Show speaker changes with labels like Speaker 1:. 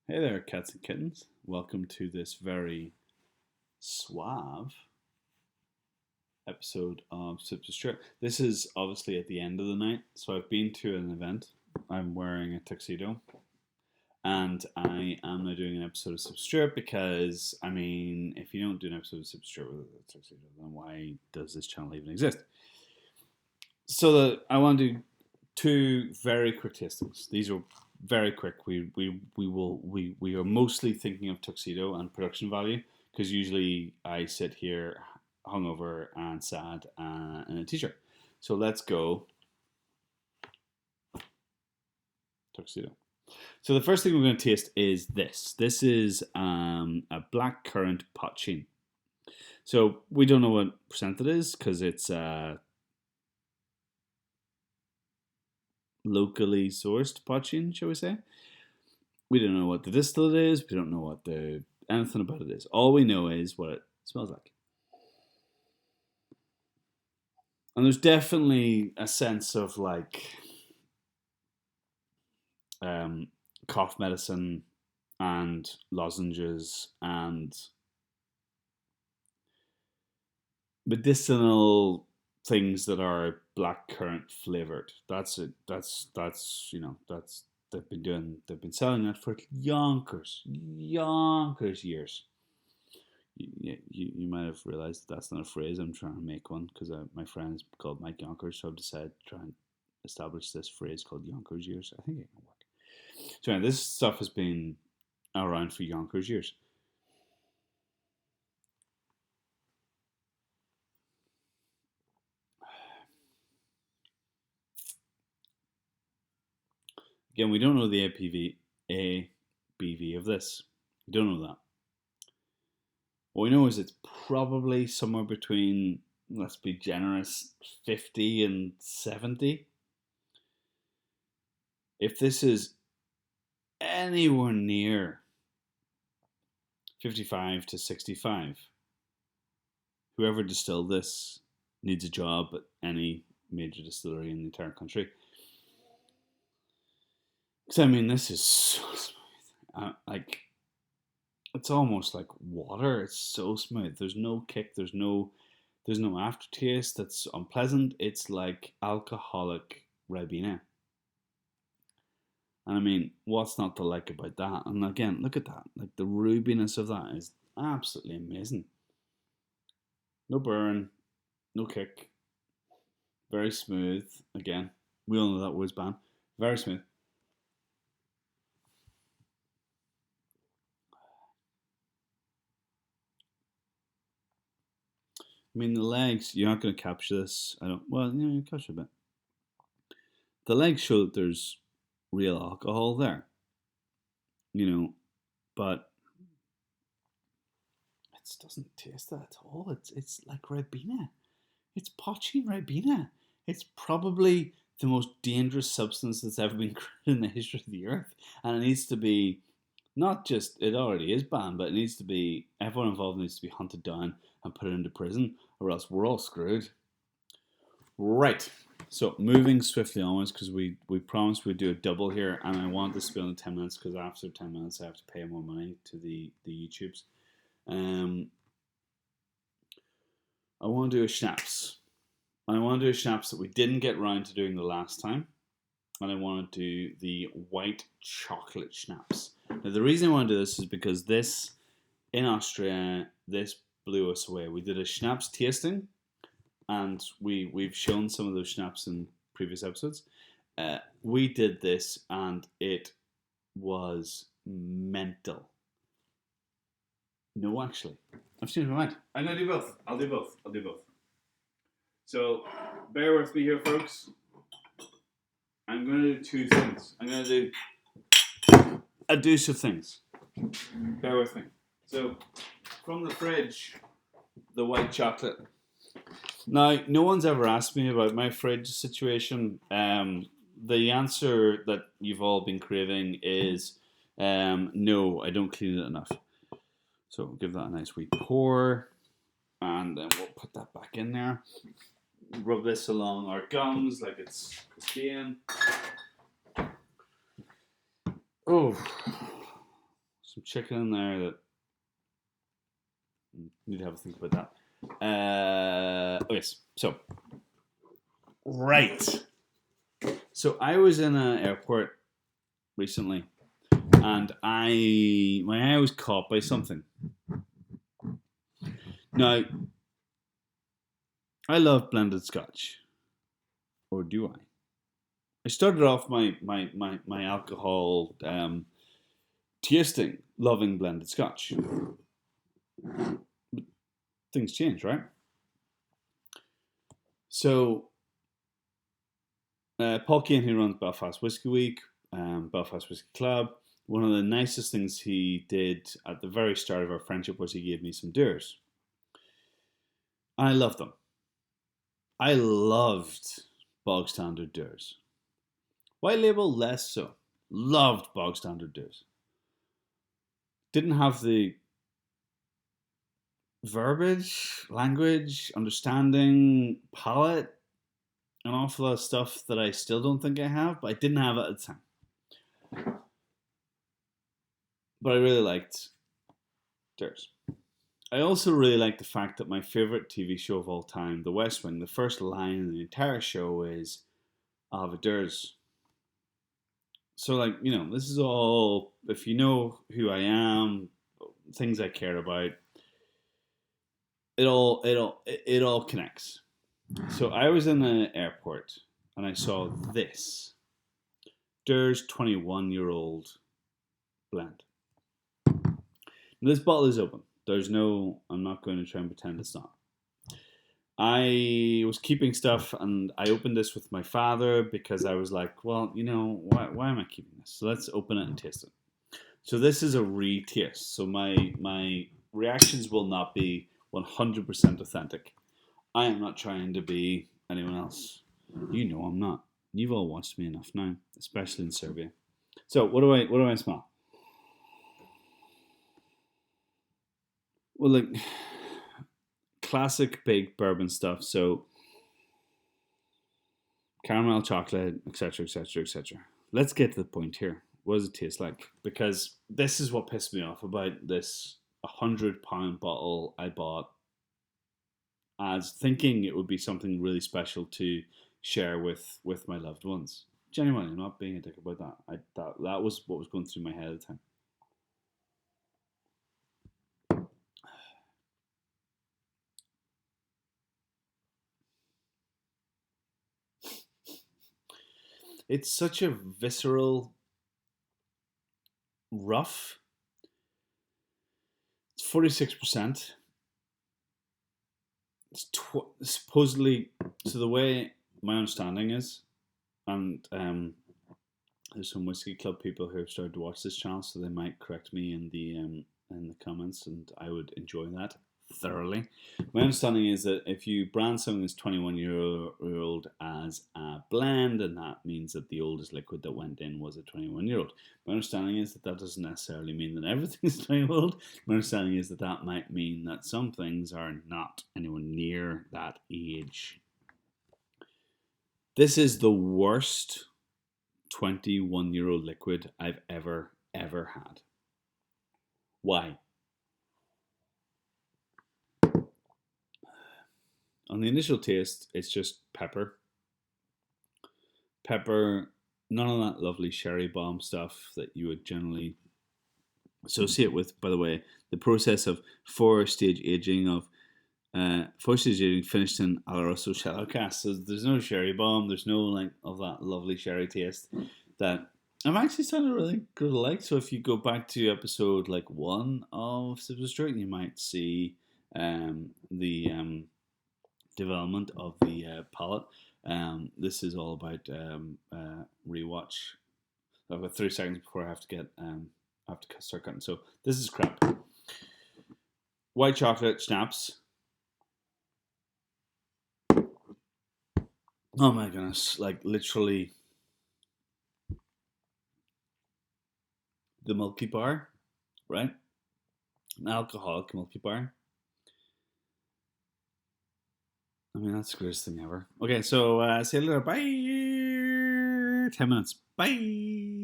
Speaker 1: Hey there, cats and kittens. Welcome to this very suave episode of Sip to Strip. This is obviously at the end of the night, so I've been to an event. I'm wearing a tuxedo, and I am now doing an episode of Sip to Strip because, if you don't do an episode of Sip to Strip with a tuxedo, then why does this channel even exist? I want to do two very quick tastings. These are very quick. We are mostly thinking of tuxedo and production value because usually I sit here hungover and sad in a t-shirt. So let's go tuxedo. So the first thing we're going to taste is this. This is a black currant poutine. So we don't know what percent it is because it's locally sourced poutine, shall we say. We don't know what the distillate is. We don't know what anything about it is. All we know is what it smells like. And there's definitely a sense of cough medicine and lozenges and medicinal things that are black currant flavored. That's it. That's they've been selling that for yonkers years. You might have realized that's not a phrase. I'm trying to make one because my friend's called Mike Yonkers, so I've decided to try and establish this phrase called Yonkers years. I think it can work. So anyway, this stuff has been around for Yonkers years. Again, we don't know the ABV of this. We don't know that. What we know is it's probably somewhere between, let's be generous, 50 and 70. If this is anywhere near 55 to 65, whoever distilled this needs a job at any major distillery in the entire country. Because this is so smooth. It's almost like water. It's so smooth. There's no kick. There's no aftertaste that's unpleasant. It's like alcoholic Ribena. And what's not to like about that? And again, look at that. Like the rubiness of that is absolutely amazing. No burn, no kick. Very smooth. Again, we all know that word's banned. Very smooth. The legs, you're not going to capture this. You capture a bit. The legs show that there's real alcohol there, but it doesn't taste that at all. It's like Ribena. It's poaching Ribena. It's probably the most dangerous substance that's ever been created in the history of the earth, and it needs to be not just, it already is banned, but it needs to be, everyone involved needs to be hunted down and put into prison, or else we're all screwed. Right. So moving swiftly onwards, because we promised we'd do a double here, and I want this to be on the 10 minutes because after 10 minutes I have to pay more money to the YouTubes. I want to do a schnapps. I want to do a schnapps that we didn't get round to doing the last time, and I want to do the white chocolate schnapps. Now the reason I want to do this is because this, in Austria, this blew us away. We did a schnapps tasting, and we've shown some of those schnapps in previous episodes. We did this, and it was mental. No, actually, I've changed my mind. I'm gonna do both. I'll do both. So bear with me here, folks. I'm going to do two things. I'm going to do a deuce of things. Bear with me. So, from the fridge, the white chocolate. Now, no one's ever asked me about my fridge situation. The answer that you've all been craving is no, I don't clean it enough. So, we'll give that a nice wee pour. And then we'll put that back in there. Rub this along our gums like it's pristine. Oh, some chicken in there that need to have a think about that. Oh yes, so right. So I was in an airport recently, and my eye was caught by something. Now, I love blended Scotch, or do I? I started off my alcohol tasting loving blended Scotch. But things change, right? So Paul Kane, who runs Belfast Whisky Week, Belfast Whisky Club, one of the nicest things he did at the very start of our friendship was he gave me some Deers. And I loved them. I loved bog standard Deers. White label, less so. Loved bog standard Deers. Didn't have the verbiage, language, understanding, palate, an awful lot of stuff that I still don't think I have, but I didn't have it at the time. But I really liked Deers. I also really like the fact that my favourite TV show of all time, The West Wing, the first line in the entire show is, I'll have a Deers. So, like, you know, this is all, if you know who I am, things I care about, it all connects. So I was in the airport and I saw this Deers 21-year-old blend. Now, this bottle is open. I'm not going to try and pretend it's not. I was keeping stuff and I opened this with my father because I was like, well, you know, why am I keeping this? So let's open it and taste it. So this is a re-taste. So my reactions will not be 100% authentic. I am not trying to be anyone else. You know I'm not. You've all watched me enough now, especially in Serbia. So what do I smell? Well, like classic big bourbon stuff. So caramel, chocolate, etc., etc., etc. Let's get to the point here. What does it taste like? Because this is what pissed me off about this £100 bottle I bought, as thinking it would be something really special to share with my loved ones. Genuinely, I'm not being a dick about that. That was what was going through my head at the time. It's such a visceral, rough. It's 46%. It's supposedly, so the way my understanding is, and there's some whiskey club people who have started to watch this channel, so they might correct me in the comments, and I would enjoy that thoroughly. My understanding is that if you brand something that's 21-year-old as a blend, and that means that the oldest liquid that went in was a 21-year-old. My understanding is that doesn't necessarily mean that everything is 20-year-old. My understanding is that might mean that some things are not anywhere near that age. This is the worst 21-year-old liquid I've ever had. Why? On the initial taste, it's just pepper. Pepper, none of that lovely sherry bomb stuff that you would generally associate with. By the way, the process of four-stage aging finished in Oloroso shallow cask. So there's no sherry bomb. There's no like of that lovely sherry taste that I'm actually starting to really good like. So if you go back to episode 1 of Sips Straight, you might see the development of the palette. This is all about rewatch. I've got 30 seconds before I have to start cutting. So this is crap. White chocolate schnapps. Oh my goodness! Like literally, the Milky Bar, right? An alcoholic Milky Bar. I mean, that's the greatest thing ever. Okay, so see you later. Bye. 10 minutes. Bye.